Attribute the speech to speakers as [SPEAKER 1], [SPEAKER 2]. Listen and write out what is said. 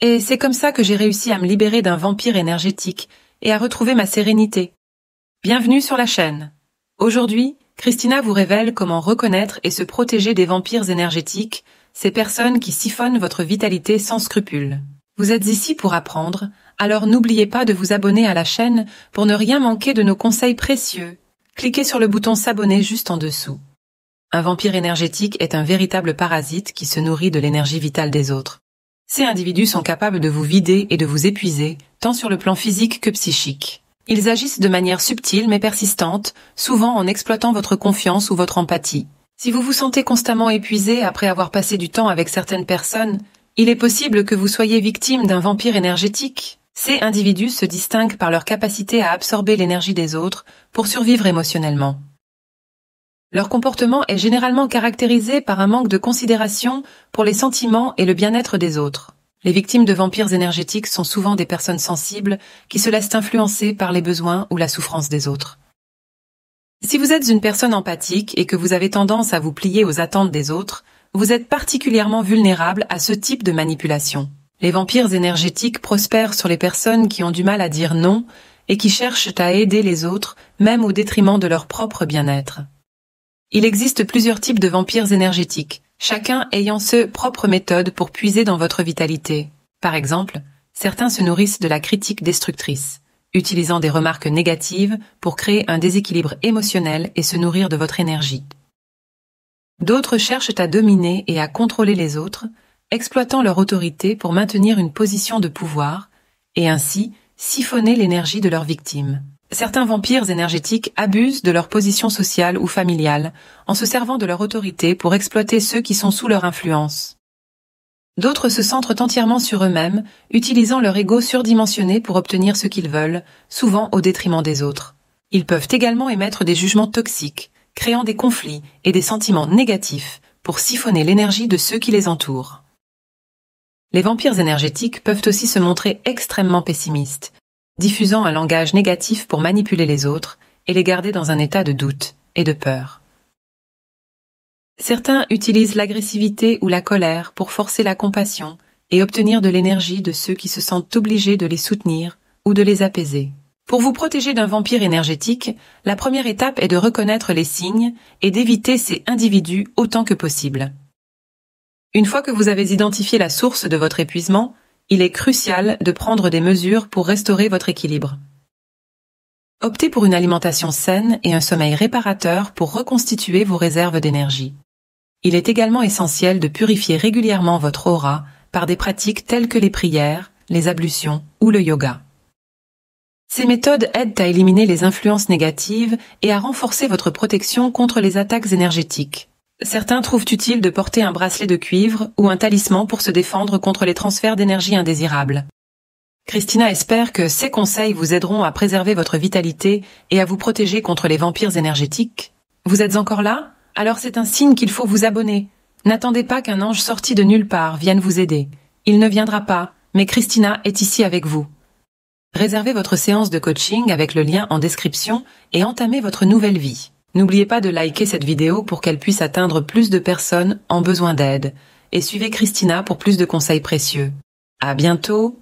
[SPEAKER 1] Et c'est comme ça que j'ai réussi à me libérer d'un vampire énergétique et à retrouver ma sérénité. Bienvenue sur la chaîne. Aujourd'hui, Christina vous révèle comment reconnaître et se protéger des vampires énergétiques, ces personnes qui siphonnent votre vitalité sans scrupule. Vous êtes ici pour apprendre, alors n'oubliez pas de vous abonner à la chaîne pour ne rien manquer de nos conseils précieux. Cliquez sur le bouton s'abonner juste en dessous. Un vampire énergétique est un véritable parasite qui se nourrit de l'énergie vitale des autres. Ces individus sont capables de vous vider et de vous épuiser, tant sur le plan physique que psychique. Ils agissent de manière subtile mais persistante, souvent en exploitant votre confiance ou votre empathie. Si vous vous sentez constamment épuisé après avoir passé du temps avec certaines personnes, il est possible que vous soyez victime d'un vampire énergétique. Ces individus se distinguent par leur capacité à absorber l'énergie des autres pour survivre émotionnellement. Leur comportement est généralement caractérisé par un manque de considération pour les sentiments et le bien-être des autres. Les victimes de vampires énergétiques sont souvent des personnes sensibles qui se laissent influencer par les besoins ou la souffrance des autres. Si vous êtes une personne empathique et que vous avez tendance à vous plier aux attentes des autres, vous êtes particulièrement vulnérable à ce type de manipulation. Les vampires énergétiques prospèrent sur les personnes qui ont du mal à dire non et qui cherchent à aider les autres, même au détriment de leur propre bien-être. Il existe plusieurs types de vampires énergétiques, chacun ayant ses propres méthodes pour puiser dans votre vitalité. Par exemple, certains se nourrissent de la critique destructrice, utilisant des remarques négatives pour créer un déséquilibre émotionnel et se nourrir de votre énergie. D'autres cherchent à dominer et à contrôler les autres, exploitant leur autorité pour maintenir une position de pouvoir et ainsi siphonner l'énergie de leurs victimes. Certains vampires énergétiques abusent de leur position sociale ou familiale en se servant de leur autorité pour exploiter ceux qui sont sous leur influence. D'autres se centrent entièrement sur eux-mêmes, utilisant leur ego surdimensionné pour obtenir ce qu'ils veulent, souvent au détriment des autres. Ils peuvent également émettre des jugements toxiques, créant des conflits et des sentiments négatifs pour siphonner l'énergie de ceux qui les entourent. Les vampires énergétiques peuvent aussi se montrer extrêmement pessimistes, diffusant un langage négatif pour manipuler les autres et les garder dans un état de doute et de peur. Certains utilisent l'agressivité ou la colère pour forcer la compassion et obtenir de l'énergie de ceux qui se sentent obligés de les soutenir ou de les apaiser. Pour vous protéger d'un vampire énergétique, la première étape est de reconnaître les signes et d'éviter ces individus autant que possible. Une fois que vous avez identifié la source de votre épuisement, il est crucial de prendre des mesures pour restaurer votre équilibre. Optez pour une alimentation saine et un sommeil réparateur pour reconstituer vos réserves d'énergie. Il est également essentiel de purifier régulièrement votre aura par des pratiques telles que les prières, les ablutions ou le yoga. Ces méthodes aident à éliminer les influences négatives et à renforcer votre protection contre les attaques énergétiques. Certains trouvent utile de porter un bracelet de cuivre ou un talisman pour se défendre contre les transferts d'énergie indésirables. Christina espère que ces conseils vous aideront à préserver votre vitalité et à vous protéger contre les vampires énergétiques. Vous êtes encore là? Alors c'est un signe qu'il faut vous abonner. N'attendez pas qu'un ange sorti de nulle part vienne vous aider. Il ne viendra pas, mais Christina est ici avec vous. Réservez votre séance de coaching avec le lien en description et entamez votre nouvelle vie. N'oubliez pas de liker cette vidéo pour qu'elle puisse atteindre plus de personnes en besoin d'aide. Et suivez Christina pour plus de conseils précieux. À bientôt!